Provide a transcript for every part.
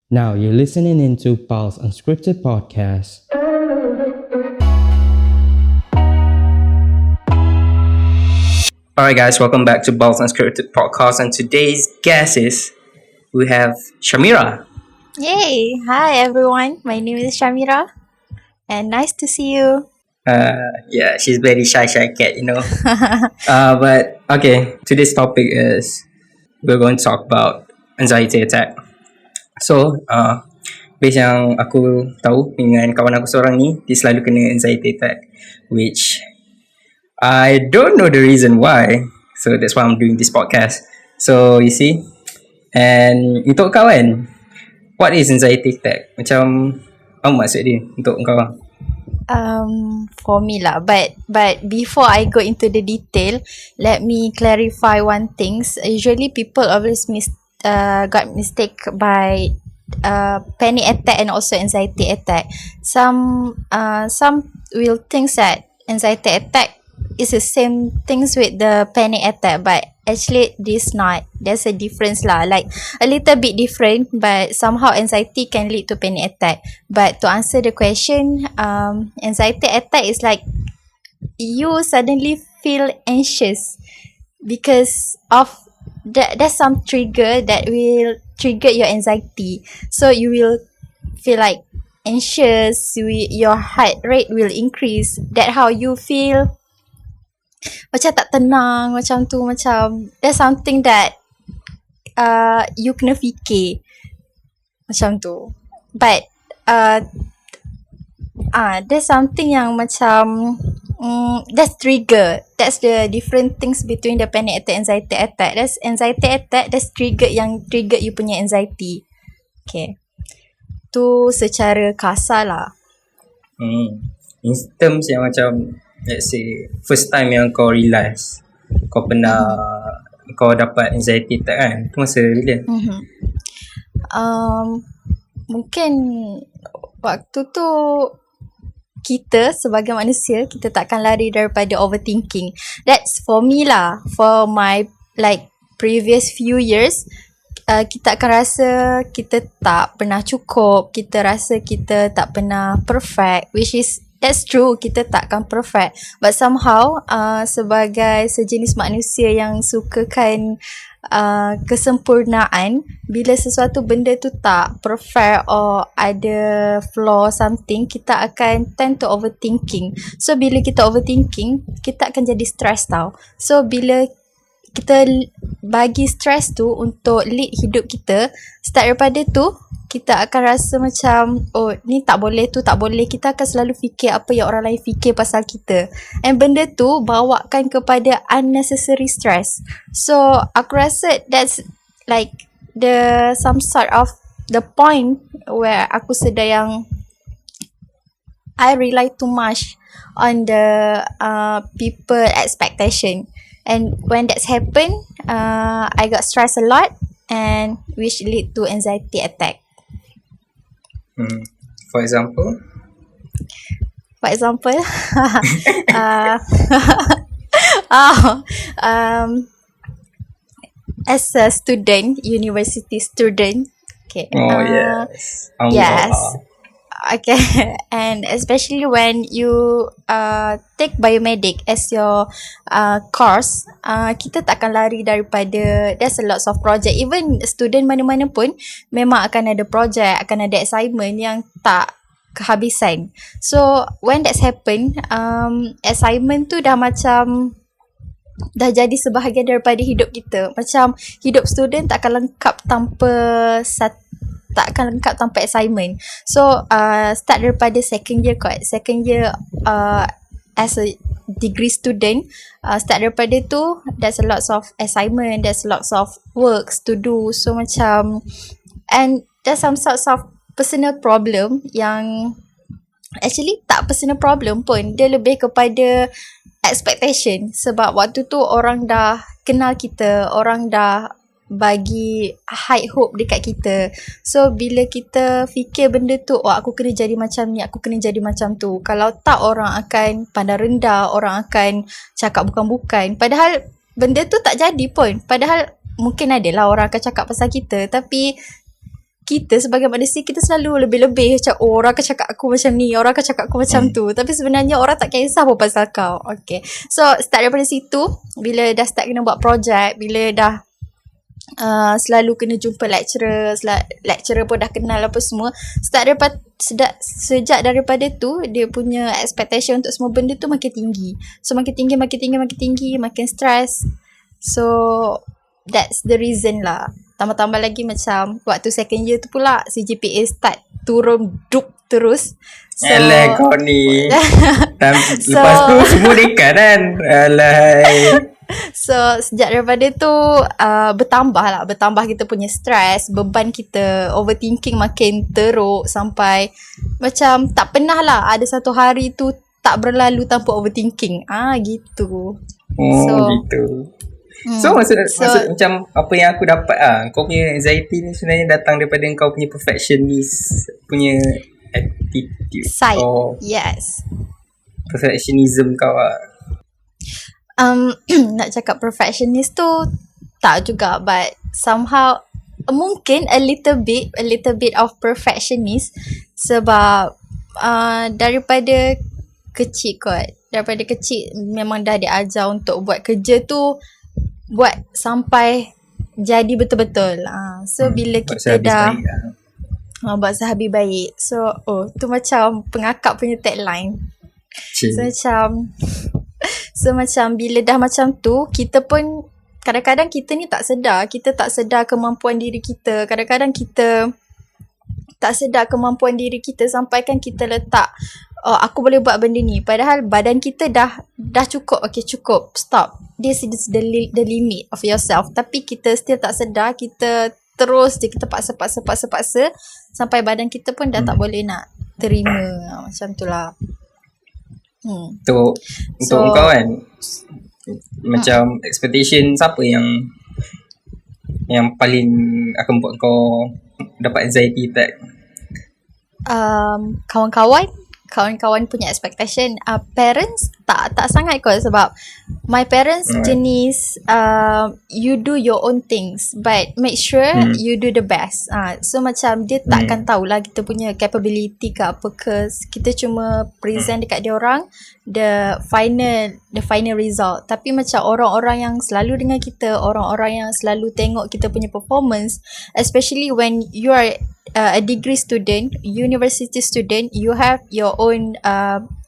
Now you're listening into Paul's Unscripted podcast. Alright guys, welcome back to Balls Unscripted podcast, and today's guest is we have Shamira. Yay! Hi everyone, my name is Shamira and nice to see you. Yeah, she's very shy cat, But okay, today's topic is we're going to talk about anxiety attack. So, based yang aku tahu dengan kawan aku seorang ni, dia selalu kena anxiety attack, which I don't know the reason why. So that's why I'm doing this podcast. So you see, and untuk kau kan, what is anxiety attack? Macam apa maksud dia untuk kau? For me lah, but before I go into the detail, let me clarify one thing. Usually people always got mistake by panic attack and also anxiety attack. Some will think that anxiety attack is the same things with the panic attack, but actually this not. There's a difference lah, like a little bit different, but somehow anxiety can lead to panic attack. But to answer the question, anxiety attack is like you suddenly feel anxious because of there's some trigger that will trigger your anxiety, so you will feel like anxious, your heart rate will increase, that how you feel macam tak tenang, macam tu, macam there's something that you kena fikir macam tu. But there's something yang macam that's trigger. That's the different things between the panic attack and anxiety attack. That's anxiety attack, that's trigger yang trigger you punya anxiety. Okay, tu secara kasar lah. In terms yang macam, let's say first time yang kau realise kau kau dapat anxiety attack kan, tu masa bila? Mungkin waktu tu kita sebagai manusia, kita takkan lari daripada overthinking. That's for me lah. For my like previous few years, kita akan rasa kita tak pernah cukup, kita rasa kita tak pernah perfect, which is that's true, kita takkan perfect, but somehow sebagai sejenis manusia yang sukakan kesempurnaan, bila sesuatu benda tu tak perfect or ada flaw something, kita akan tend to overthinking. So bila kita overthinking, kita akan jadi stress tau. So bila kita bagi stress tu untuk lead hidup kita, start daripada tu kita akan rasa macam, oh ni tak boleh, tu tak boleh. Kita akan selalu fikir apa yang orang lain fikir pasal kita, and benda tu bawakan kepada unnecessary stress. So aku rasa that's like some sort of the point where aku sedar yang I rely too much on the people expectation, and when that's happened, I got stressed a lot, and which lead to anxiety attack. For example, as a student, university student, okay. Yes. Yes. Okay, and especially when you take biomedic as your course, kita takkan lari daripada, there's a lots of project. Even student mana-mana pun memang akan ada project, akan ada assignment yang tak kehabisan. So when that's happen, assignment tu dah macam dah jadi sebahagian daripada hidup kita. Macam hidup student takkan lengkap tanpa assignment. So start daripada second year as a degree student, start daripada tu, there's a lots of assignment, there's lots of works to do. So macam, and there's some sorts of personal problem yang actually tak personal problem pun, dia lebih kepada expectation. Sebab waktu tu orang dah kenal kita, orang dah bagi high hope dekat kita. So bila kita fikir benda tu, oh aku kena jadi macam ni, aku kena jadi macam tu, kalau tak orang akan pandang rendah, orang akan cakap bukan-bukan, padahal benda tu tak jadi pun. Padahal mungkin adalah orang akan cakap pasal kita, tapi kita sebagai manusia, kita selalu lebih-lebih macam, orang akan cakap aku macam ni, orang akan cakap aku macam tu. Tapi sebenarnya orang tak kisah pun pasal kau. Okay. So start daripada situ, bila dah start kena buat projek, bila dah selalu kena jumpa lecturer pun dah kenal apa semua, sejak daripada tu dia punya expectation untuk semua benda tu makin tinggi. So makin tinggi, makin stress. So that's the reason lah. Tambah-tambah lagi macam waktu second year tu pula CGPA start turun terus. So, Alah kau ni. Lepas tu semua dekat kan. Alai. So sejak daripada tu bertambah kita punya stress, beban kita, overthinking makin teruk sampai macam tak pernah lah ada satu hari tu tak berlalu tanpa overthinking. Gitu. Gitu. So maksud macam apa yang aku dapat kau punya anxiety ni sebenarnya datang daripada kau punya perfectionist punya attitude. Side. Yes. Perfectionism kau nak cakap perfectionist tu tak juga, but somehow mungkin a little bit of perfectionist sebab daripada kecil memang dah diajar untuk buat kerja tu buat sampai jadi betul-betul. So bila kita dah buat sehabis baik. So tu macam pengakap punya tagline. So macam bila dah macam tu, kita pun kadang-kadang kita ni tak sedar kemampuan diri kita. Kadang-kadang kita tak sedar kemampuan diri kita sampai kan kita letak aku boleh buat benda ni, padahal badan kita dah cukup. Okay, cukup, stop. This is the limit of yourself. Tapi kita still tak sedar, kita terus je kita paksa sampai badan kita pun dah tak boleh nak terima. Macam tu lah. Untuk kau kan, macam expectation siapa yang paling akan buat kau dapat anxiety attack? Kawan-kawan punya expectation. Parents tak sangat kot, sebab my parents jenis you do your own things but make sure you do the best. So macam dia takkan tahulah kita punya capability ke apa ke, kita cuma present dekat dia orang the final result. Tapi macam orang-orang yang selalu dengan kita, orang-orang yang selalu tengok kita punya performance, especially when you are a degree student, university student, you have your own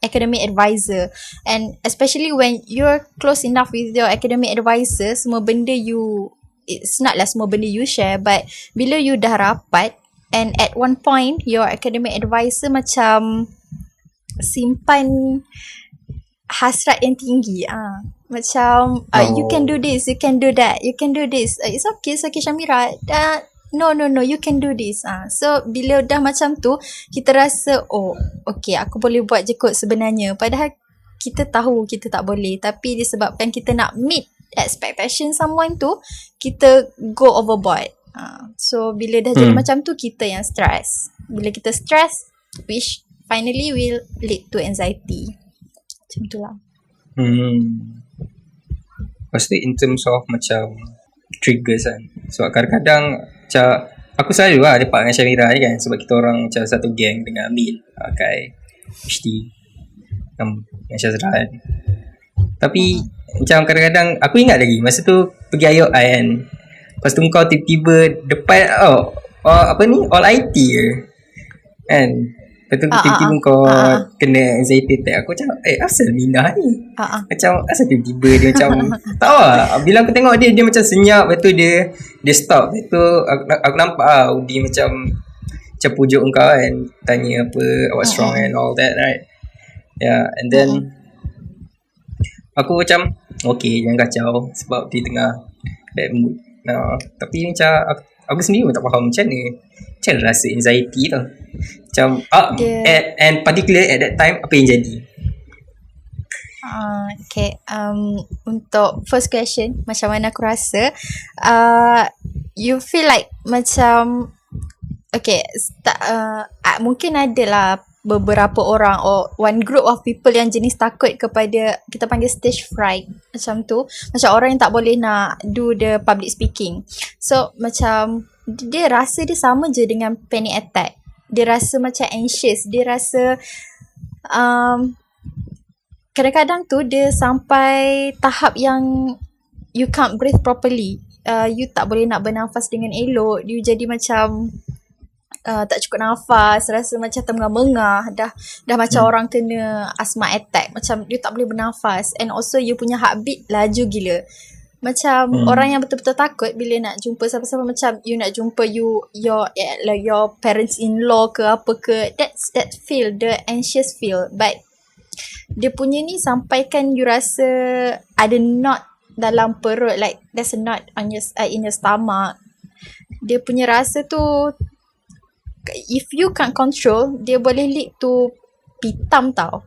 academic advisor, and especially when you're close enough with your academic advisor, semua benda it's not lah semua benda you share, but bila you dah rapat and at one point your academic advisor macam simpan hasrat yang tinggi, macam you can do this, you can do that, you can do this, it's okay Shamira, no, you can do this. So bila dah macam tu, kita rasa okay, aku boleh buat je kot sebenarnya, padahal kita tahu kita tak boleh, tapi disebabkan kita nak meet expectation someone tu, kita go overboard. So bila dah jadi macam tu, kita yang stress. Bila kita stress, which finally will lead to anxiety. Macam tu lah. Lepas tu in terms of macam triggers kan, sebab kadang-kadang macam aku selalu lepak dengan Shamira ni kan, sebab kita orang macam satu geng dengan Amil pakai HT dengan Syazra kan. Tapi macam kadang-kadang aku ingat lagi masa tu pergi IOI kan, lepas tu kau tiba-tiba depan apa ni, all IT ke kan. Lepas tu tiba-tiba kau kena anxiety attack. Aku macam asal Minah ni macam asal tiba-tiba dia macam tahu lah. Bila aku tengok dia macam senyap. Lepas tu dia stop. Lepas tu aku nampak Udi macam pujuk kau kan, tanya apa what's wrong and all that, right? Yeah. And then aku macam okay, jangan kacau sebab dia tengah bad mood. Tapi macam aku sendiri pun tak faham macam mana rasa anxiety tu. Macam and particular at that time, apa yang jadi? Okay, untuk first question, macam mana aku rasa, you feel like macam okay, mungkin adalah beberapa orang or one group of people yang jenis takut kepada, kita panggil stage fright macam tu, macam orang yang tak boleh nak do the public speaking. So macam dia rasa dia sama je dengan panic attack. Dia rasa macam anxious. Dia rasa kadang-kadang tu dia sampai tahap yang you can't breathe properly. You tak boleh nak bernafas dengan elok. You jadi macam tak cukup nafas, rasa macam termengah-mengah, dah macam orang kena asthma attack, macam you tak boleh bernafas, and also you punya heartbeat laju gila. Macam orang yang betul-betul takut bila nak jumpa siapa-siapa, macam you nak jumpa your parents-in-law ke apa ke, that feel, the anxious feel. But dia punya ni sampaikan you rasa ada knot dalam perut, like there's a knot on in your stomach. Dia punya rasa tu, if you can't control, dia boleh lead to pitam tau.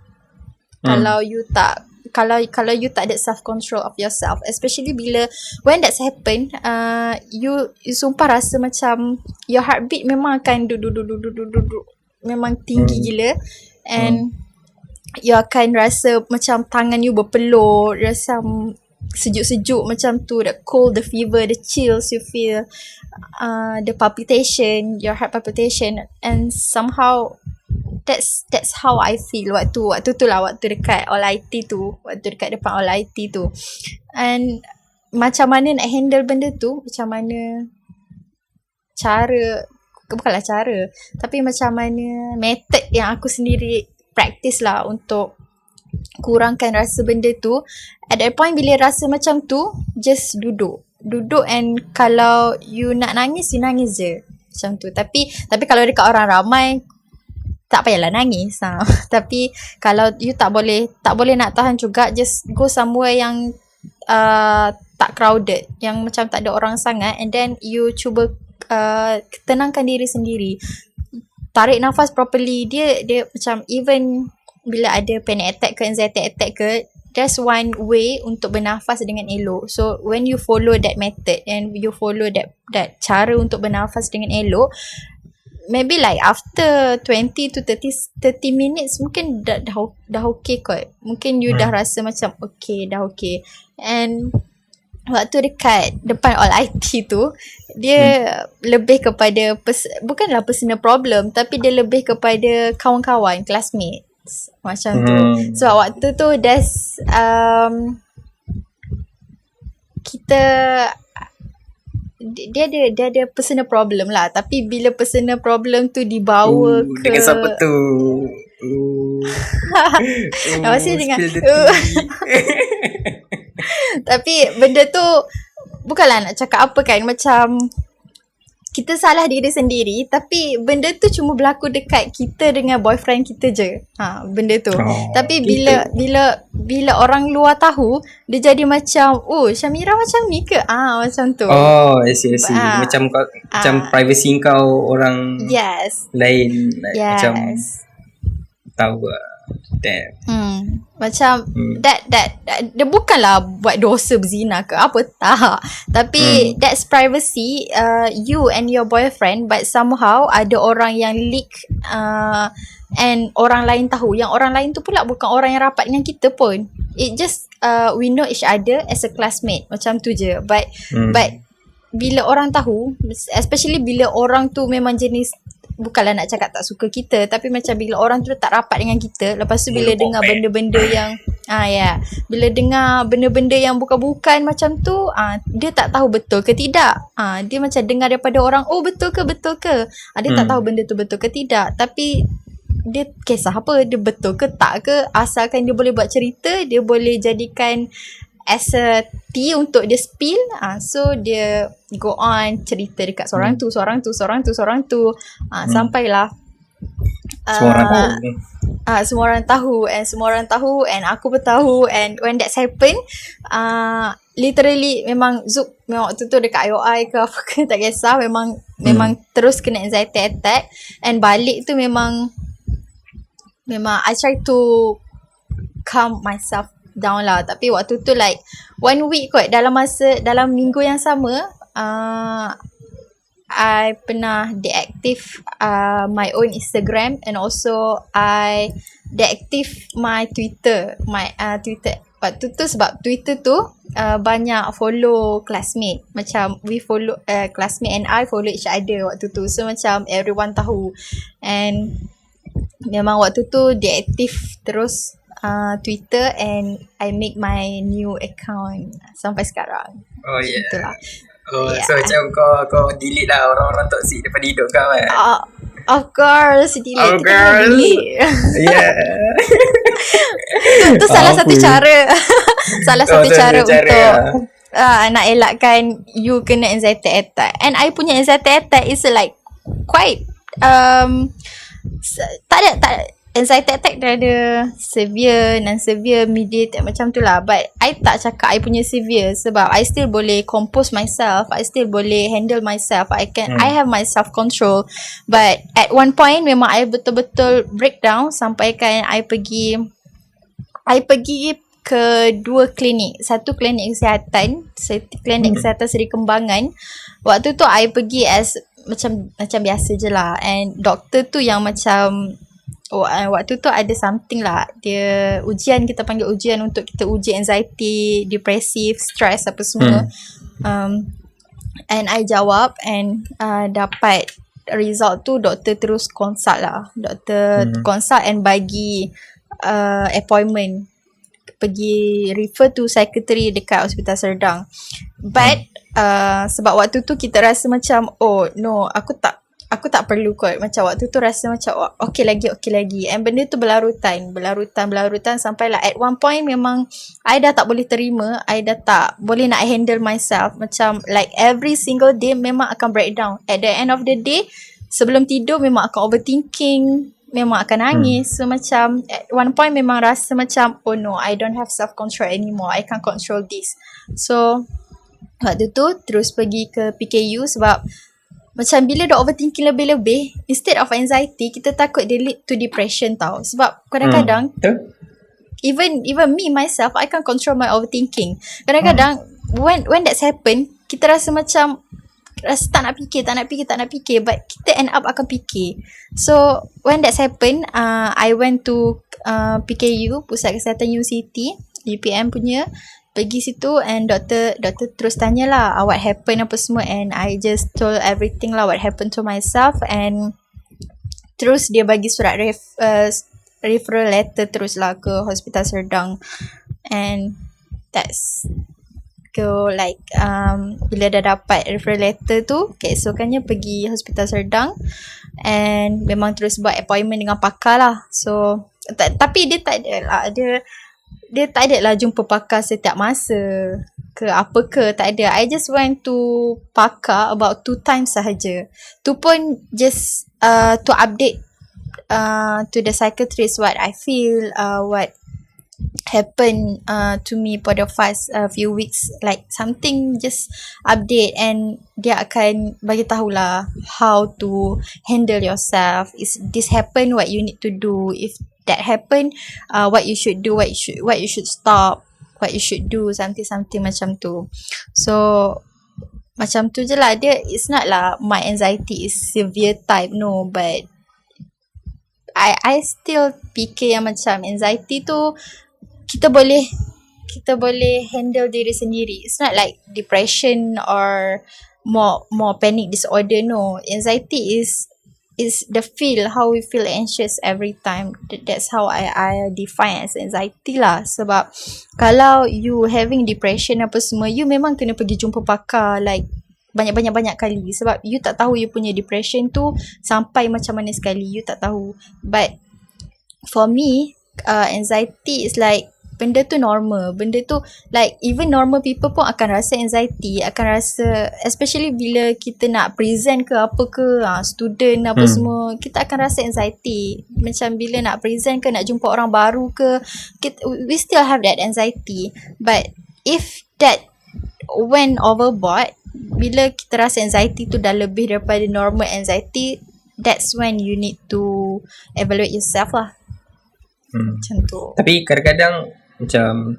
Kalau you tak ada self control of yourself, especially bila when that's happen, you sumpah rasa macam your heartbeat memang akan duduk memang tinggi gila, and you akan rasa macam tangan you berpeluh, rasa sejuk-sejuk macam tu, the cold, the fever, the chills you feel, the palpitation, your heart palpitation, and somehow that's how I feel waktu tu lah, waktu dekat All IT tu, waktu dekat depan All IT tu. And macam mana nak handle benda tu, macam mana bukanlah cara, tapi macam mana method yang aku sendiri practice lah untuk kurangkan rasa benda tu. At that point bila rasa macam tu, just duduk, and kalau you nak nangis, you nangis je macam tu. Tapi kalau dekat orang ramai, tak payahlah nangis. Tapi kalau you tak boleh nak tahan juga, just go somewhere yang tak crowded, yang macam tak ada orang sangat, and then you cuba tenangkan diri sendiri, tarik nafas properly. Dia macam even bila ada panic attack ke anxiety attack ke, there's one way untuk bernafas dengan elok. So when you follow that method and you follow that cara untuk bernafas dengan elok, maybe like after 20 to 30 minutes mungkin dah okay kot. Mungkin you dah rasa macam okay, dah okay. And waktu dekat depan All IT tu, dia lebih kepada bukanlah personal problem, tapi dia lebih kepada kawan-kawan, classmates macam tu. So waktu tu kita dia ada personal problem lah, tapi bila personal problem tu dibawa ke dengan siapa tu? Masih dengan tapi benda tu bukanlah nak cakap apa kan, macam kita salah diri sendiri, tapi benda tu cuma berlaku dekat kita dengan boyfriend kita je. Benda tu. Tapi bila orang luar tahu, dia jadi macam, oh, Shamira macam ni ke? Macam tu. Oh, I see. Macam privacy kau orang lain, macam tahu lah. Macam that dia bukanlah buat dosa berzina ke apa, tak, tapi that's privacy, you and your boyfriend, but somehow ada orang yang leak, and orang lain tahu, yang orang lain tu pula bukan orang yang rapat dengan kita pun. It just we know each other as a classmate, macam tu je. But bila orang tahu, especially bila orang tu memang jenis, bukanlah nak cakap tak suka kita, tapi macam bila orang tu tak rapat dengan kita, lepas tu bila dengar benda-benda yang bila dengar benda-benda yang bukan-bukan macam tu, dia tak tahu betul ke tidak. Dia macam dengar daripada orang, oh betul ke dia tak tahu benda tu betul ke tidak, tapi dia kisah apa, dia betul ke tak ke, asalkan dia boleh buat cerita, dia boleh jadikan as a tea untuk dia spill. So dia go on cerita dekat seorang tu, sampailah semua orang tahu, and aku pun tahu. And when that's happen, literally memang waktu tu dekat IOI ke apa ke, tak kisah, memang terus kena anxiety attack. And balik tu memang I try to calm myself down lah. Tapi waktu tu like 1 week kot, dalam minggu yang sama, I pernah deactive my own Instagram, and also I deactive my Twitter. Twitter waktu tu, sebab Twitter tu banyak follow classmate. Macam we follow classmate and I follow each other waktu tu. So macam everyone tahu. And memang waktu tu dia aktif terus Twitter, and I make my new account sampai sekarang. Oh yeah. Itulah. Oh, Yeah. so macam kau delete lah orang-orang toksik daripada hidup kau kan? Of course, delete. Of Kita kena course. delete. Yeah. Itu salah satu cara. salah satu cara untuk lah. nak elakkan you kena anxiety attack. And I punya anxiety attack is like quite tak ada anxiety attack dia ada severe, non-severe, mediate macam tu lah. But I tak cakap I punya severe sebab I still boleh compose myself, I still boleh handle myself, I have my self control. But at one point memang I betul-betul breakdown sampai kan I pergi ke 2 klinik. Satu klinik kesihatan, klinik kesihatan Seri Kembangan. Waktu tu I pergi as macam biasa je lah. And doktor tu yang macam waktu tu ada something lah. Dia ujian, kita panggil ujian untuk kita uji anxiety, depresif, stress apa semua. And I jawab and dapat result tu doktor terus consult lah. Doktor consult and bagi appointment. Pergi refer to secretary dekat Hospital Serdang. But sebab waktu tu kita rasa macam oh no, aku tak perlu kot. Macam waktu tu rasa macam okay lagi. And benda tu berlarutan sampai lah at one point memang I dah tak boleh terima. I dah tak boleh nak handle myself. Macam like every single day memang akan breakdown. At the end of the day, sebelum tidur memang akan overthinking, memang akan nangis. So macam at one point memang rasa macam oh no, I don't have self control anymore. I can't control this. So waktu tu terus pergi ke PKU sebab macam bila dah overthinking lebih-lebih, instead of anxiety, kita takut dia lead to depression tau. Sebab kadang-kadang even me myself, I can't control my overthinking. Kadang-kadang when that's happen, kita rasa macam rasa tak nak fikir, but kita end up akan fikir. So when that's happen, I went to PKU, Pusat Kesihatan UCT, UPM punya. Pergi situ and doktor terus tanya lah what happened apa semua, and I just told everything lah what happened to myself. And terus dia bagi surat referral letter terus lah ke Hospital Serdang. And that's go like bila dah dapat referral letter tu, keesokannya pergi Hospital Serdang and memang terus buat appointment dengan pakar lah. So tapi dia tak ada lah, dia tak ada lah jumpa pakar setiap masa ke apa ke, tak ada. I just went to pakar about 2 times sahaja. Tu pun just to update to the psychiatrist what I feel, what happened to me for the past few weeks, like something just update, and dia akan bagi tahulah how to handle yourself. Is this happen, what you need to do. If that happen, what you should do, what you should stop, what you should do, something macam tu. So macam tu je lah. Dia, it's not lah my anxiety is severe type, no, but I still fikir yang macam anxiety tu kita boleh handle diri sendiri. It's not like depression or more panic disorder, no. Anxiety is the feel, how we feel anxious every time. That's how I define as anxiety lah. Sebab kalau you having depression apa semua, you memang kena pergi jumpa pakar like banyak kali. Sebab you tak tahu you punya depression tu sampai macam mana sekali, you tak tahu. But for me, anxiety is like benda tu normal. Benda tu like even normal people pun akan rasa anxiety, akan rasa, especially bila kita nak present ke apa ke, student apa semua, kita akan rasa anxiety. Macam bila nak present ke, nak jumpa orang baru ke, we still have that anxiety. But if that went overboard, bila kita rasa anxiety tu dah lebih daripada normal anxiety, that's when you need to evaluate yourself lah. Macam tu. Tapi kadang-kadang macam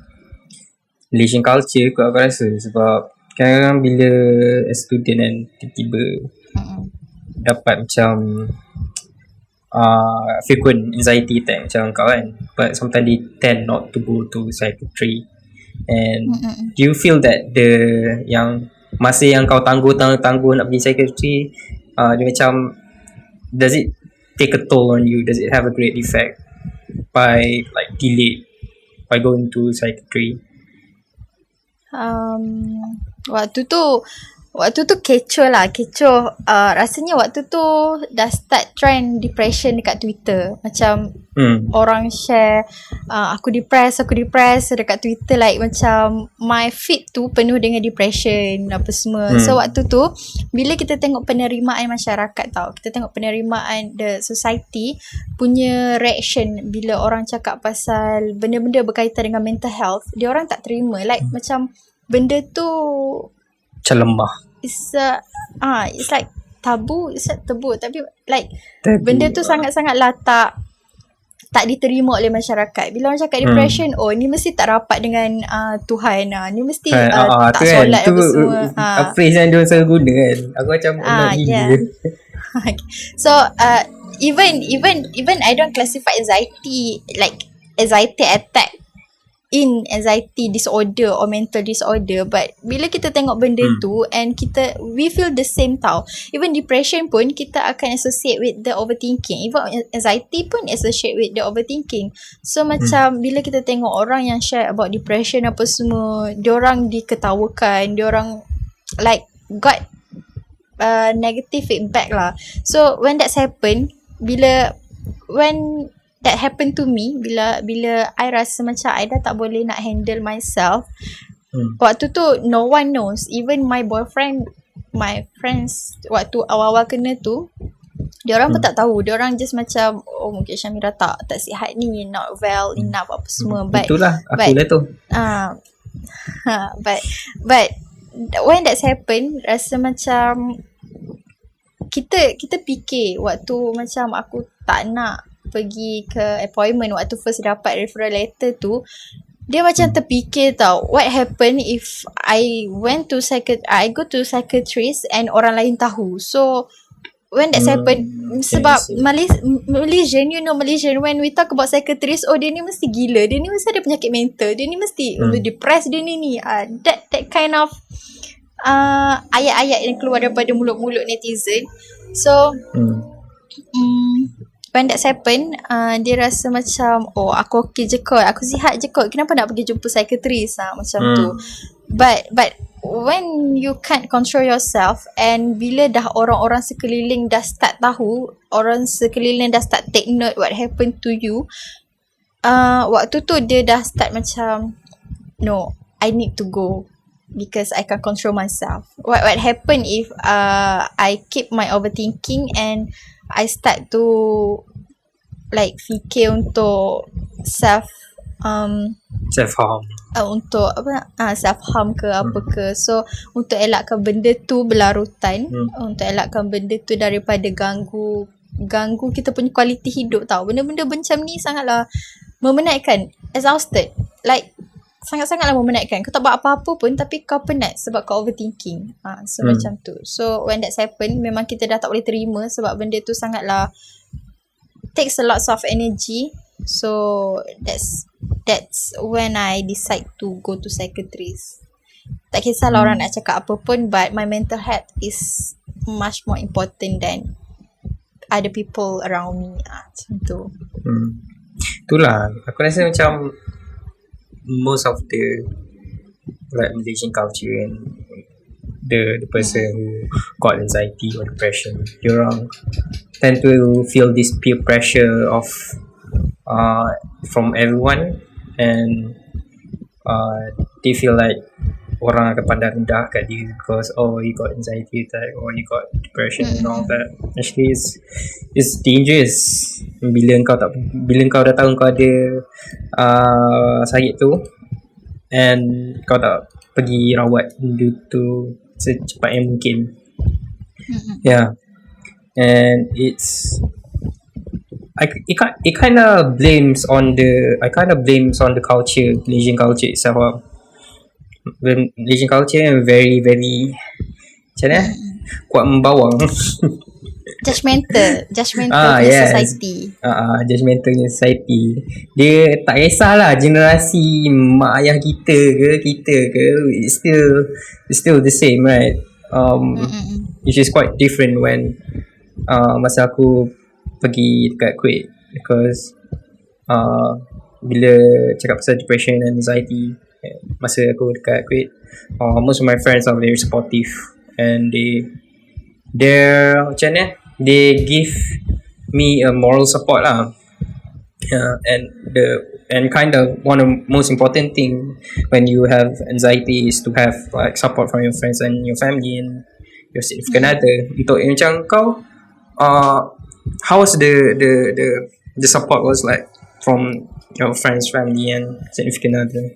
Malaysian culture kot aku rasa. Sebab kadang-kadang bila as student kan, tiba-tiba dapat macam frequent anxiety attack macam kau kan, but sometimes they tend not to go to psychiatry. And do you feel that yang masa yang kau tangguh nak pergi psychiatry, dia macam, does it take a toll on you? Does it have a great effect by like delayed by going to psychiatry? Waktu tu kecoh lah. Rasanya waktu tu dah start trend depression dekat Twitter. Macam orang share aku depressed dekat Twitter, like macam my feed tu penuh dengan depression apa semua. So waktu tu bila kita tengok penerimaan masyarakat tau, kita tengok penerimaan the society punya reaction bila orang cakap pasal benda-benda berkaitan dengan mental health, dia orang tak terima, like macam benda tu Macam lemah. it's like tabu, tapi like Tabu. benda tu sangat-sangatlah tak diterima oleh masyarakat. Bila orang cakap depression, ni mesti tak rapat dengan Tuhan, ni mesti tak tu solat kan, apa semua. phrase yang diorang selalu guna kan. Aku macam nak gila. Yeah. So even I don't classify anxiety like anxiety attack in anxiety disorder or mental disorder, but bila kita tengok benda tu and we feel the same tau. Even depression pun kita akan associate with the overthinking, even anxiety pun associate with the overthinking. So macam bila kita tengok orang yang share about depression apa semua, diorang diketawakan, diorang like got negative feedback lah. So when that's happened, when that happened to me, bila I rasa macam I dah tak boleh nak handle myself, waktu tu no one knows, even my boyfriend, my friends waktu awal-awal kena tu, diorang pun tak tahu. Diorang just macam mungkin Shamira tak sihat ni, not well enough apa semua. But itulah akulah tu. But when that's happened, rasa macam kita fikir waktu macam aku tak nak pergi ke appointment waktu first dapat referral letter tu, dia macam terfikir tau, what happen if I go to psychiatrist and orang lain tahu. So when that's happened, sebab Malaysian, when we talk about psychiatrist, dia ni mesti gila, dia ni mesti ada penyakit mental, dia ni mesti depressed, dia ni that kind of ayat-ayat yang keluar daripada mulut-mulut netizen. So when that's happen, dia rasa macam aku okay je kot, aku sihat je kot, kenapa nak pergi jumpa psychiatrist macam tu. But when you can't control yourself, and bila dah orang-orang sekeliling dah start tahu, orang sekeliling dah start take note what happened to you, waktu tu dia dah start macam, no, I need to go because I can't control myself. What happen if I keep my overthinking and I start to like fikir untuk self harm, untuk self harm ke apa ke. So untuk elakkan benda tu berlarutan, untuk elakkan benda tu daripada ganggu kita punya kualiti hidup tau. Benda-benda macam ni sangatlah memenatkan, exhausted, like sangat-sangatlah memenatkan. Kau tak buat apa-apa pun tapi kau penat sebab kau overthinking. So macam tu. So when that's happen, memang kita dah tak boleh terima sebab benda tu sangatlah takes a lot of energy. So that's when I decide to go to psychiatrist. Tak kisahlah orang nak cakap apa pun, but my mental health is much more important than other people around me. Macam tu. Itulah, aku rasa macam most of the like Malaysian culture and the person who got anxiety or depression, diorang tend to feel this peer pressure of from everyone, and they feel like orang akan pandang rendah kat dia because you got anxiety attack or you got depression and all that. Actually it's dangerous bila kau dah tahu kau ada sakit tu and kau tak pergi rawat benda tu secepat yang mungkin. Yeah. And it kind of blames on the culture, Malaysian culture itself. Malaysian culture very very macam mana, kuat membawang. judgmental punya Yes. society. Judgmentalnya society. Dia tak kisahlah generasi mak ayah kita ke, it's still the same, right? Which is quite different when masa aku pergi dekat Kuwait, because bila cakap pasal depression and anxiety, masa aku dekat Kuwait, most of my friends are very supportive, and they're macam mana, they give me a moral support lah. And kind of one of the most important thing when you have anxiety is to have like support from your friends and your family and your significant other. Untuk macam kau, how was the support was like from your friends, family and significant other?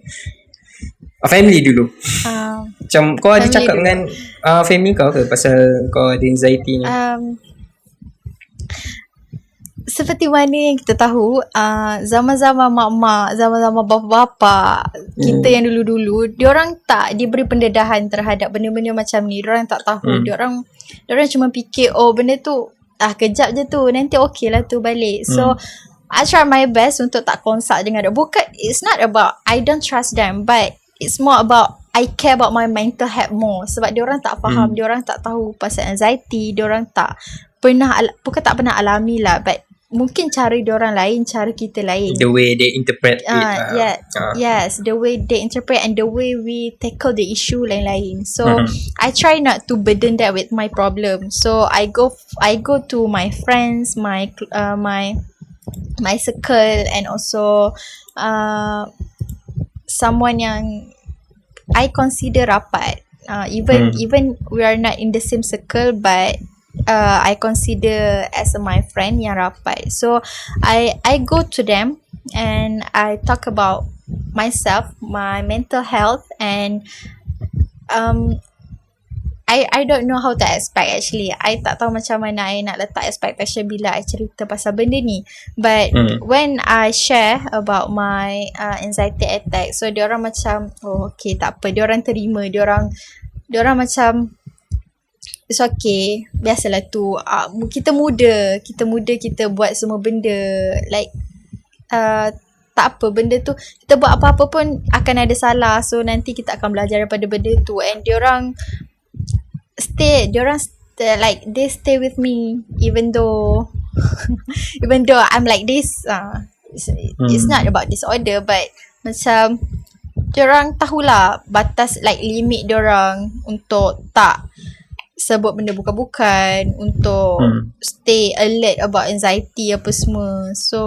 Family dulu. Macam kau ada Family cakap dulu. dengan family kau ke pasal kau ada anxiety ni? Seperti mana yang kita tahu, zaman-zaman mak-mak, zaman-zaman bapa-bapa, kita yang dulu-dulu, diorang tak diberi pendedahan terhadap benda-benda macam ni. Diorang tak tahu. Diorang cuma fikir, oh benda tu kejap je tu, nanti okey lah tu balik. So I try my best untuk tak consult dengan dia. Bukan, it's not about I don't trust them, but it's more about I care about my mental health more. Sebab diorang tak faham, diorang tak tahu pasal anxiety, diorang tak pernah, bukan tak pernah alami lah, but mungkin cara diorang lain, cara kita lain. The way they interpret it. Yes, the way they interpret and the way we tackle the issue lain-lain. So I try not to burden that with my problem. So I go to my friends, my circle, and also someone yang I consider rapat. Even we are not in the same circle, but I consider as my friend yang rapat. So I go to them and I talk about myself, my mental health, and I don't know how to expect actually. I tak tahu macam mana I nak letak expectation bila I cerita pasal benda ni. But when I share about my anxiety attack, so diorang macam, oh okay, tak apa, diorang terima, diorang macam it's okay, biasalah tu, kita muda, kita buat semua benda, like tak apa, benda tu kita buat apa-apa pun akan ada salah, so nanti kita akan belajar daripada benda tu. And diorang stay like they stay with me even though I'm like this. It's not about disorder, but macam diorang tahulah batas, like limit diorang untuk tak sebut benda bukan-bukan, untuk stay alert about anxiety apa semua. So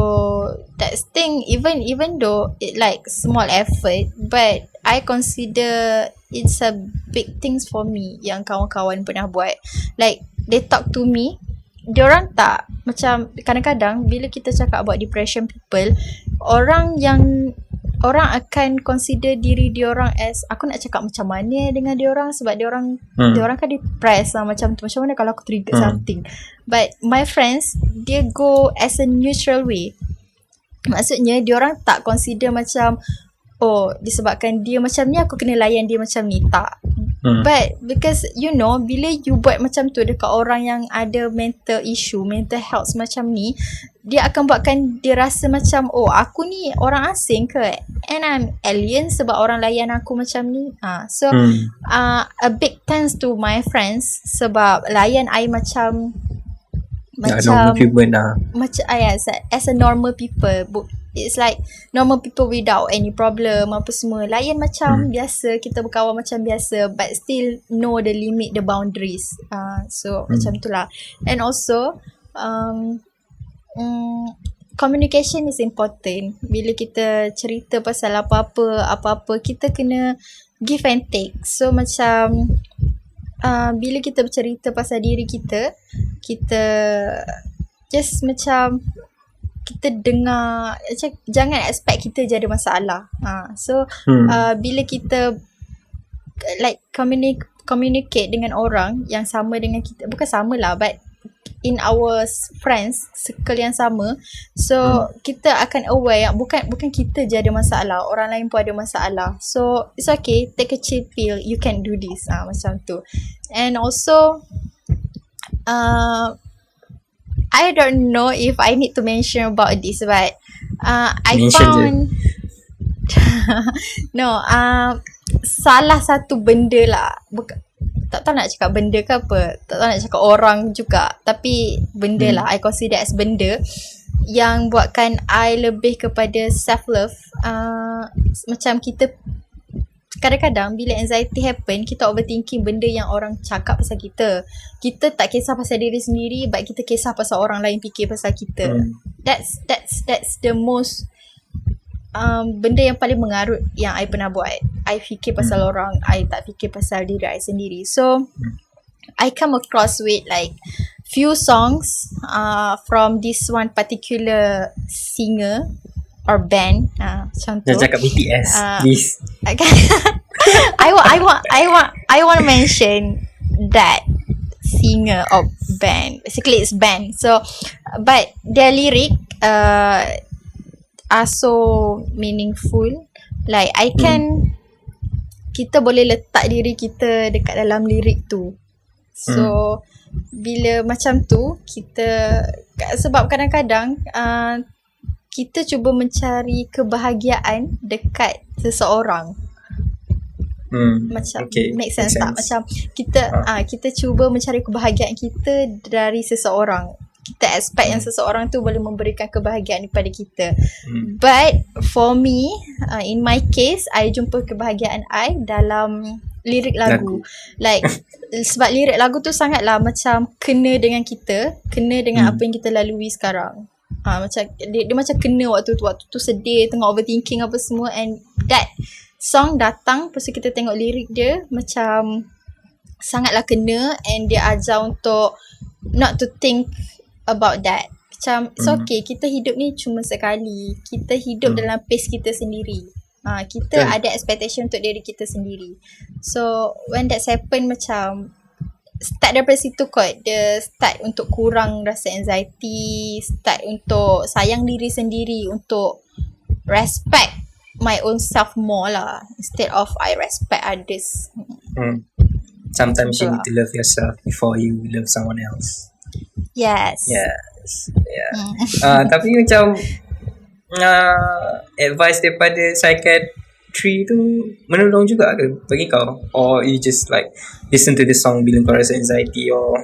that thing, even though it like small effort, but I consider it's a big things for me yang kawan-kawan pernah buat. Like they talk to me, diorang tak, macam kadang-kadang bila kita cakap about depression people, orang akan consider diri diorang as, aku nak cakap macam mana dengan diorang, sebab diorang kan depressed lah, macam tu, macam mana kalau aku trigger something. But my friends, dia go as a neutral way. Maksudnya diorang tak consider macam, oh disebabkan dia macam ni aku kena layan dia macam ni, tak. But because bila you buat macam tu dekat orang yang ada mental issue, mental health macam ni, dia akan buatkan dia rasa macam, oh aku ni orang asing ke, and I'm alien sebab orang layan aku macam ni. So a big thanks to my friends sebab layan I macam normal human lah. Macam as a normal people. It's like normal people without any problem apa semua. Layan macam biasa, kita berkawan macam biasa, but still know the limit, the boundaries. So macam tu lah. And also communication is important. Bila kita cerita pasal apa-apa, kita kena give and take. So macam bila kita bercerita pasal diri kita just macam kita dengar, macam jangan expect kita je ada masalah. So bila kita like communicate dengan orang yang sama dengan kita, bukan sama lah, but in our friends circle yang sama, so kita akan aware yang bukan kita je ada masalah, orang lain pun ada masalah. So it's okay, take a chill pill, you can do this, macam tu. And also I don't know if I need to mention about this, but I Mention je. found no, salah satu benda lah. Tak tahu nak cakap benda ke apa. Tak tahu nak cakap orang juga. Tapi benda lah. I consider as benda yang buatkan I lebih kepada self-love. Macam kita kadang-kadang bila anxiety happen, kita overthinking benda yang orang cakap pasal kita. Kita tak kisah pasal diri sendiri, but kita kisah pasal orang lain fikir pasal kita. That's the most benda yang paling mengarut yang I pernah buat. I fikir pasal orang, I tak fikir pasal diri I sendiri. So I come across with like few songs from this one particular singer or band, macam tu. Jangan cakap BTS, please. I want to mention that singer or band. Basically it's band. So but their lyric are so meaningful. Like I can kita boleh letak diri kita dekat dalam lirik tu. So bila macam tu kita, sebab kadang-kadang kita cuba mencari kebahagiaan dekat seseorang. Macam make sense tak? Macam kita cuba mencari kebahagiaan kita dari seseorang. Kita expect yang seseorang tu boleh memberikan kebahagiaan kepada kita. But for me, in my case, I jumpa kebahagiaan I dalam lirik lagu. Like sebab lirik lagu tu sangatlah macam kena dengan kita, kena dengan apa yang kita lalui sekarang. Macam dia macam kena waktu tu sedih, tengah overthinking apa semua, and that song datang, lepas tu kita tengok lirik dia macam sangatlah kena, and dia ajar untuk not to think about that. Macam it's okay, kita hidup ni cuma sekali. Kita hidup dalam pace kita sendiri. Kita ada expectation untuk diri kita sendiri. So when that's happen, macam start daripada situ kot. Dia start untuk kurang rasa anxiety, start untuk sayang diri sendiri, untuk respect my own self more lah, instead of I respect others. Sometimes you need to love yourself before you love someone else. Yes. Yeah. Tapi macam advice daripada psychiatry tu menolong juga ke bagi kau? Or you just like listen to the song bila kau rasa anxiety or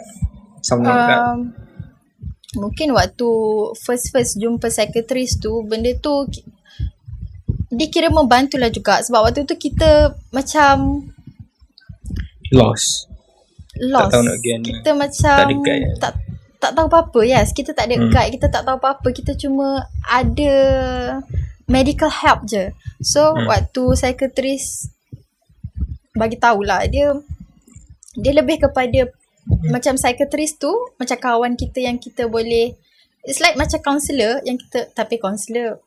something like that? Mungkin waktu first jumpa psychiatrist tu, benda tu dia kira membantulah juga. Sebab waktu tu kita macam Lost. Tak tahu nak pergi mana. Kita macam tak ada guide. Tak tahu apa-apa. Yes, kita tak ada guide, kita tak tahu apa-apa. Kita cuma ada medical help je. So waktu psychiatrist bagi tahulah, dia lebih kepada macam psychiatrist tu macam kawan kita yang kita boleh, it's like macam counselor yang kita, tapi counselor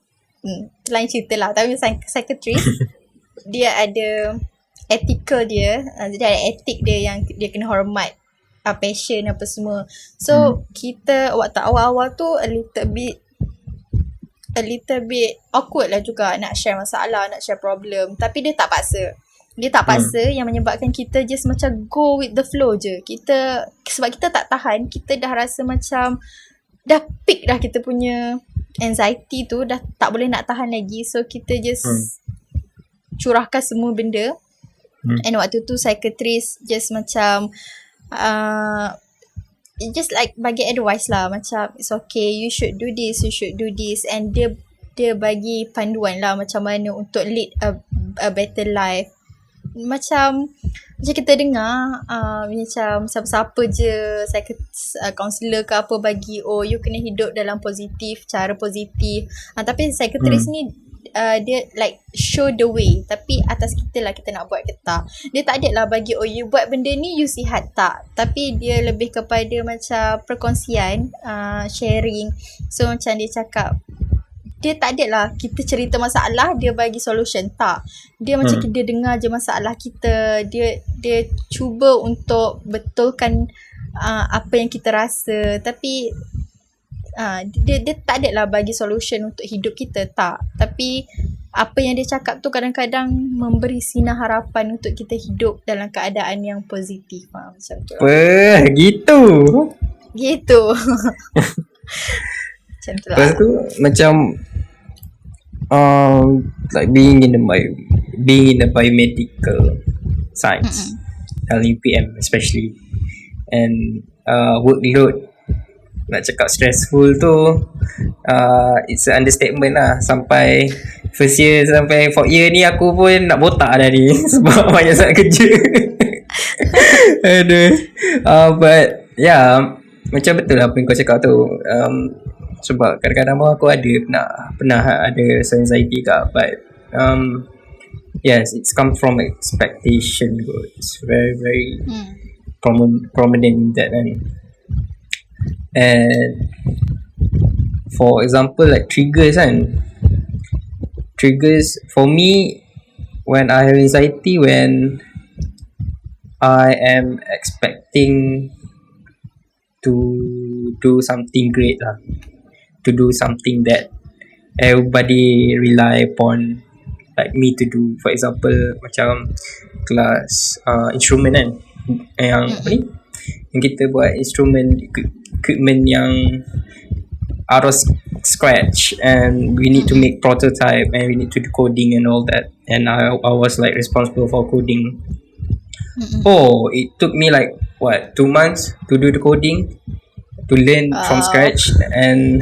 lain cerita lah. Tapi psychiatrist dia ada ethical dia ada etik dia yang dia kena hormat passion apa semua. So kita waktu awal-awal tu a little bit awkward lah juga nak share masalah, nak share problem. Tapi dia tak paksa. Yang menyebabkan kita just macam go with the flow je. Sebab kita tak tahan, kita dah rasa macam dah peak dah kita punya anxiety tu, dah tak boleh nak tahan lagi. So kita just curahkan semua benda. And waktu tu psychiatrist just macam just like bagi advice lah, macam it's okay, you should do this, and dia bagi panduan lah macam mana untuk lead a better life. Macam kita dengar macam siapa-siapa je counselor ke apa bagi, you kena hidup dalam cara positif. Tapi psychiatrist ni dia like show the way, tapi atas kita lah kita nak buat ke tak. Dia tak ada lah bagi you buat benda ni you sihat tak, tapi dia lebih kepada macam perkongsian, sharing. So macam dia cakap, dia tak ada lah kita cerita masalah dia bagi solution, tak. Dia macam dia dengar je masalah kita, dia cuba untuk betulkan apa yang kita rasa, tapi dia tak ada lah bagi solution untuk hidup kita, tak. Tapi apa yang dia cakap tu kadang-kadang memberi sinar harapan untuk kita hidup dalam keadaan yang positif, macam tu lah. Gitu. Macam tu Lepas lah. tu macam like being in the biomedical science, LUPM especially, and workload, nak cakap stressful tu, it's an understatement lah. Sampai first year sampai fourth year ni aku pun nak botak dah ni sebab banyak sangat kerja. Aduh. But yeah, macam betul lah apa yang kau cakap tu. Sebab kadang-kadang pun aku pernah ada rasa anxiety kak, but yes, it's come from expectation kot. It's very very prominent that, and for example like triggers for me when I have anxiety, when I am expecting to do something great lah, to do something that everybody rely upon like me to do. For example macam kelas instrument kan, yang apa ni, yang kita buat instrument equipment yang out of scratch, and we need to make prototype, and we need to do coding and all that, and I was like responsible for coding. It took me like 2 months to do the coding, to learn from scratch, and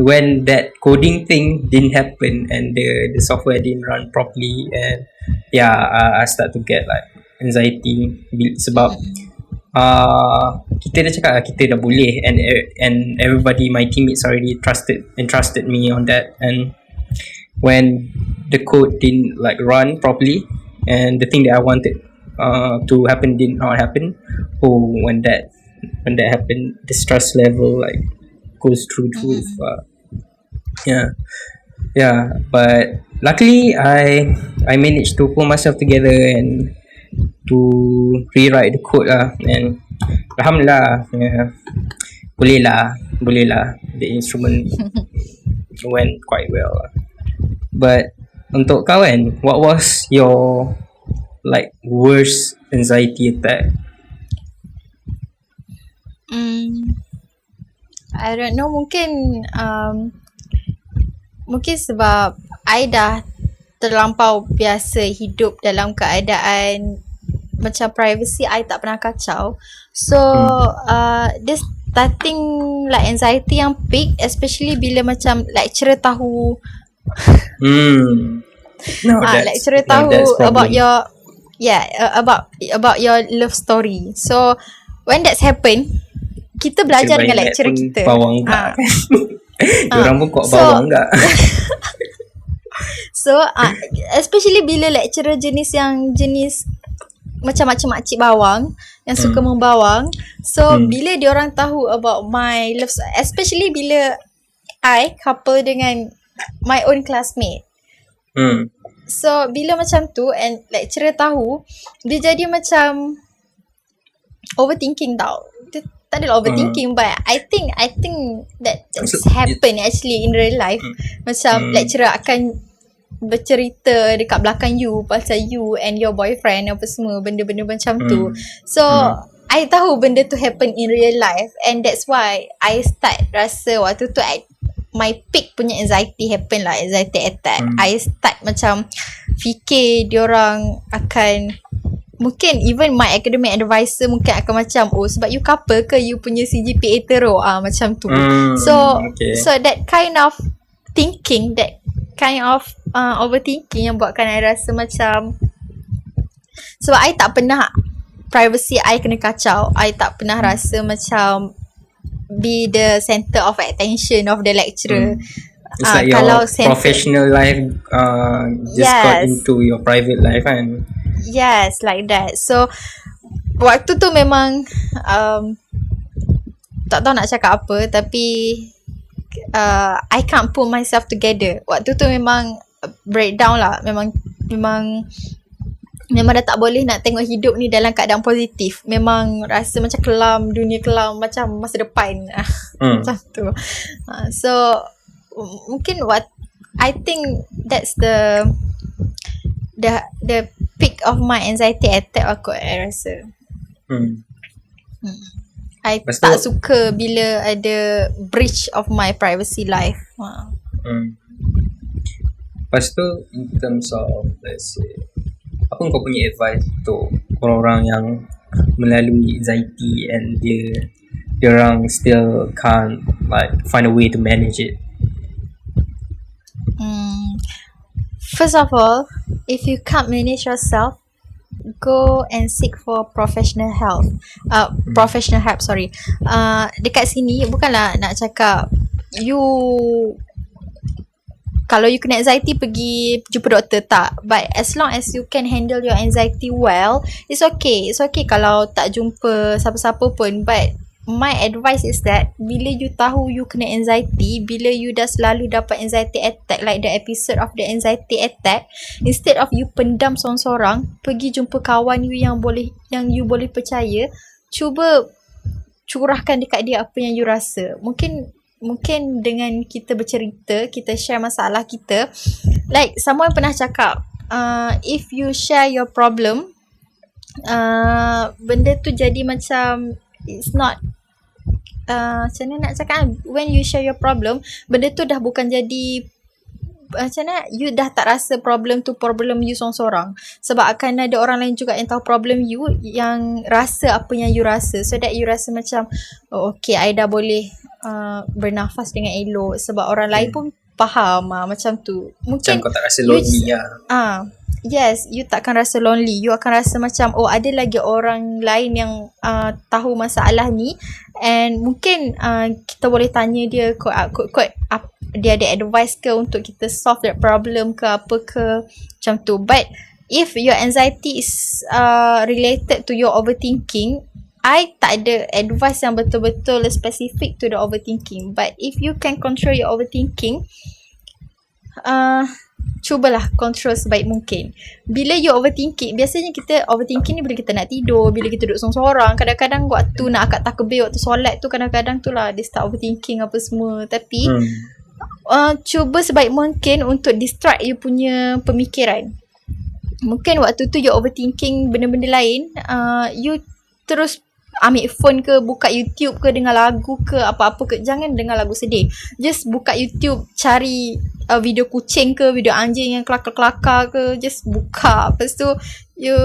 when that coding thing didn't happen and the software didn't run properly, and I start to get like anxiety sebab kita dah cakap kita dah boleh, and everybody, my teammates already trusted me on that, and when the code didn't like run properly and the thing that I wanted to happen did not happen, when that happened, the stress level like goes through the roof. But luckily I managed to pull myself together and to rewrite the code lah, and alhamdulillah, boleh lah, the instrument went quite well. But untuk kau kan, what was your like worst anxiety attack? I don't know, mungkin sebab I dah terlampau biasa hidup dalam keadaan macam privacy I tak pernah kacau. So this starting like anxiety yang peak, especially bila macam lecturer tahu lecturer tahu about your about your love story. So when that's happened, kita belajar dengan lecturer kita. Bawang enggak. Diorang pun kok bawang enggak. So especially bila lecturer jenis macam makcik bawang yang suka membawang. So bila diorang tahu about my love, especially bila I couple dengan my own classmate. So bila macam tu and lecturer tahu, dia jadi macam overthinking tau. Dia tak adalah overthinking, but I think that's happen actually in real life. Macam lecturer akan bercerita dekat belakang you pasal you and your boyfriend apa semua, benda-benda macam tu. So I tahu benda tu happen in real life, and that's why I start rasa waktu tu my peak punya anxiety happen lah, anxiety attack. I start macam fikir diorang akan, mungkin even my academic advisor mungkin akan macam, sebab you couple ke you punya CGPA teruk, macam tu. So that kind of thinking, that kind of overthinking yang buatkan I rasa macam, sebab I tak pernah privacy I kena kacau. I tak pernah rasa macam be the center of attention of the lecturer. It's like your professional life just got into your private life kan. Yes, like that. So waktu tu memang tak tahu nak cakap apa, tapi I can't put myself together. Waktu tu memang breakdown lah. Memang dah tak boleh nak tengok hidup ni dalam keadaan positif. Memang rasa macam kelam, dunia kelam, macam masa depan. Macam tu. So mungkin I think that's the peak of my anxiety attack aku, I rasa. I Lepas tak tu, suka bila ada breach of my privacy life. lepas tu in terms of, let's say, apa kau punya advice untuk orang-orang yang melalui anxiety and dia orang still can't like find a way to manage it? First of all, if you can't manage yourself, go and seek for professional help. Professional help, sorry. Dekat sini bukanlah nak cakap you kalau you kena anxiety pergi jumpa doktor, tak. But as long as you can handle your anxiety well, it's okay. It's okay kalau tak jumpa siapa-siapa pun. But my advice is that bila you tahu you kena anxiety, bila you dah selalu dapat anxiety attack, like the episode of the anxiety attack, instead of you pendam sorang-sorang, pergi jumpa kawan you yang you boleh percaya, cuba curahkan dekat dia apa yang you rasa. Mungkin dengan kita bercerita, kita share masalah kita, like someone pernah cakap, if you share your problem, benda tu jadi macam it's not macam mana nak cakap, when you share your problem, benda tu dah bukan jadi macam mana, you dah tak rasa problem tu problem you sorang-sorang, sebab akan ada orang lain juga yang tahu problem you, yang rasa apa yang you rasa, so that you rasa macam okay, I dah boleh bernafas dengan elok, sebab orang lain pun faham macam tu. Mungkin macam kau tak rasa lonely yes, you takkan rasa lonely. You akan rasa macam ada lagi orang lain yang tahu masalah ni, and mungkin kita boleh tanya dia kot dia ada advice ke untuk kita solve that problem ke apa ke, macam tu. But if your anxiety is related to your overthinking, I tak ada advice yang betul-betul specific to the overthinking. But if you can control your overthinking, cubalah control sebaik mungkin. Bila you overthinking, biasanya kita overthinking ni bila kita nak tidur, bila kita duduk sorang-sorang. Kadang-kadang waktu nak akad takbir, waktu solat tu, kadang-kadang tu lah dia start overthinking apa semua. Tapi cuba sebaik mungkin untuk distract you punya pemikiran. Mungkin waktu tu you overthinking benda-benda lain, you terus ambil phone ke, buka YouTube ke, dengar lagu ke, apa-apa ke. Jangan dengar lagu sedih. Just buka YouTube, cari video kucing ke, video anjing yang kelakar-kelakar ke. Just buka. Lepas tu, you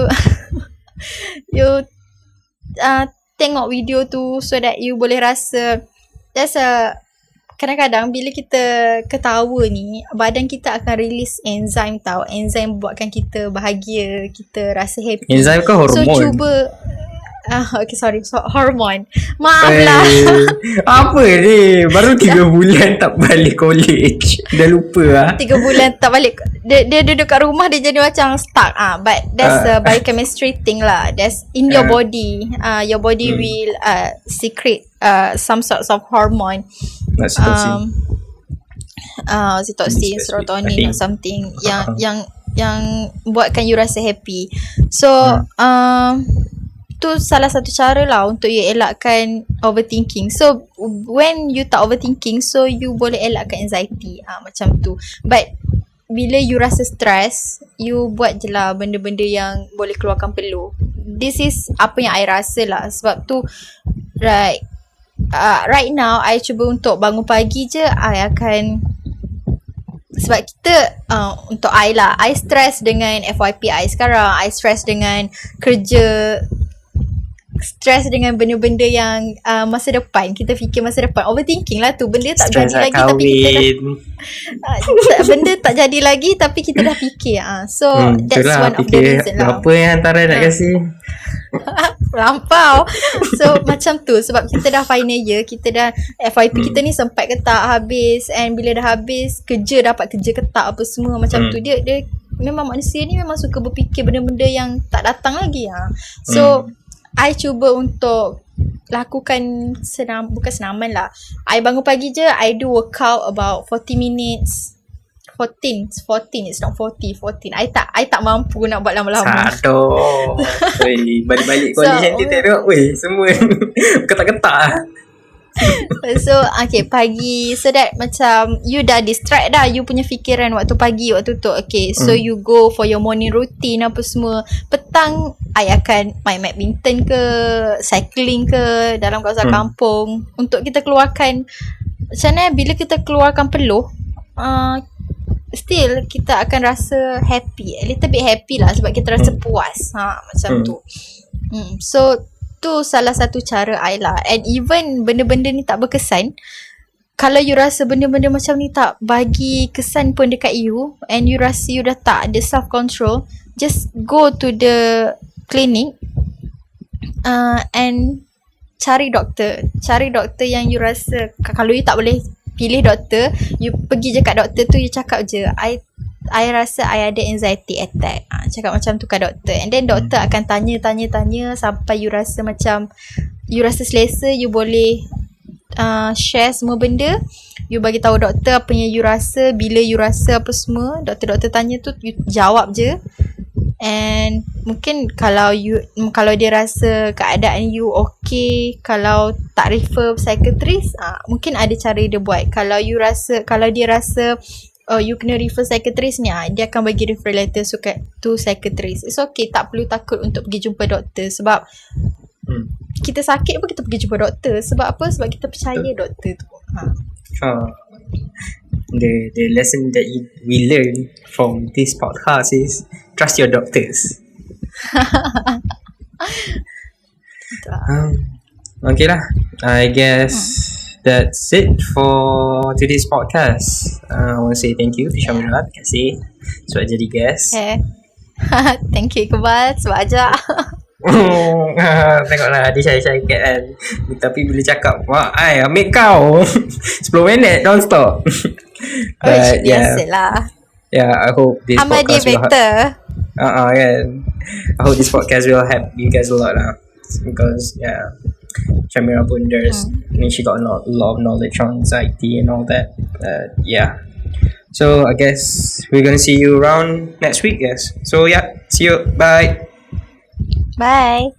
tengok video tu so that you boleh rasa. Kadang-kadang bila kita ketawa ni, badan kita akan release enzim tau. Enzim buatkan kita bahagia, kita rasa happy. Enzim ke hormon? So cuba okay, sorry. So, hormon. Maaf lah. Apa ni? Baru 3 bulan tak balik college. Dah lupa lah. 3 bulan tak balik. Dia duduk kat rumah, dia jadi macam stuck. But that's a biochemistry thing lah. That's in your body. Your body will secrete some sorts of hormone. Oxytocin, serotonin or something yang buatkan you rasa happy. So, tu salah satu cara lah untuk you elakkan overthinking. So when you tak overthinking, so you boleh elakkan anxiety, macam tu. But bila you rasa stress, you buat je lah benda-benda yang boleh keluarkan peluh. This is apa yang I rasa lah. Sebab tu right now I cuba untuk bangun pagi je, I akan, sebab kita untuk I lah, I stress dengan FYP I sekarang, I stress dengan kerja, stress dengan benda-benda yang masa depan. Kita fikir masa depan, overthinking lah tu. Benda tak stress jadi lagi kahwin. Tapi kita dah benda tak jadi lagi tapi kita dah fikir. So that's one of the reason lah. Apa yang antara nak kasih lampau. So macam tu, sebab kita dah final year, kita dah FYP kita ni sempat ke tak habis, and bila dah habis dapat kerja ke tak apa semua macam tu. Dia memang manusia ni memang suka berfikir benda-benda yang tak datang lagi. So I cuba untuk lakukan bukan senaman lah. I bangun pagi je, I do workout about 40 minutes. 14, it's not 40. I tak mampu nak buat lama-lama. Balik-balik college nanti tengok, semua ketak-ketak. So okay, pagi, so that macam you dah distract dah you punya fikiran waktu pagi, waktu tu. Okay, so you go for your morning routine apa semua. Petang I akan main badminton ke, cycling ke dalam kawasan kampung untuk kita keluarkan. Macam mana bila kita keluarkan peluh, still kita akan rasa happy, a little bit happy lah, sebab kita rasa puas. Macam tu. So tu salah satu cara I lah. And even benda-benda ni tak berkesan, kalau you rasa benda-benda macam ni tak bagi kesan pun dekat you, and you rasa you dah tak ada self control, just go to the clinic and cari doktor yang you rasa. Kalau you tak boleh pilih doktor, you pergi je kat doktor tu, you cakap je, I rasa I ada anxiety attack. Cakap macam tu kat doktor. And then doktor akan tanya sampai you rasa macam you rasa selesa, you boleh share semua benda. You bagi tahu doktor apa yang you rasa, bila you rasa apa semua. Doktor tanya tu, you jawab je. And mungkin kalau dia rasa keadaan you okay, kalau tak refer psychiatrist, mungkin ada cara dia buat. Kalau dia rasa you kena refer psychiatrist ni, dia akan bagi referral letter to psychiatrist. It's okay, tak perlu takut untuk pergi jumpa doktor. Sebab kita sakit pun kita pergi jumpa doktor. Sebab apa? Sebab kita percaya doktor tu. The lesson that we learn from this podcast is trust your doctors. Okay lah, I guess that's it for today's podcast. I want to say thank you to Shamira. Terima kasih sebab jadi guest. Thank you Iqbal sebab ajak. Tengoklah dia shy-shy kan. Tapi bila cakap, wah, ambil kau 10 minit non-stop. But biasalah. Yeah, I hope this podcast will kan. I hope this podcast will help you guys a lot lah. Because Shamira pun she got a lot of knowledge on anxiety and all that. So I guess we're gonna see you around next week, guys. So see you. Bye. Bye.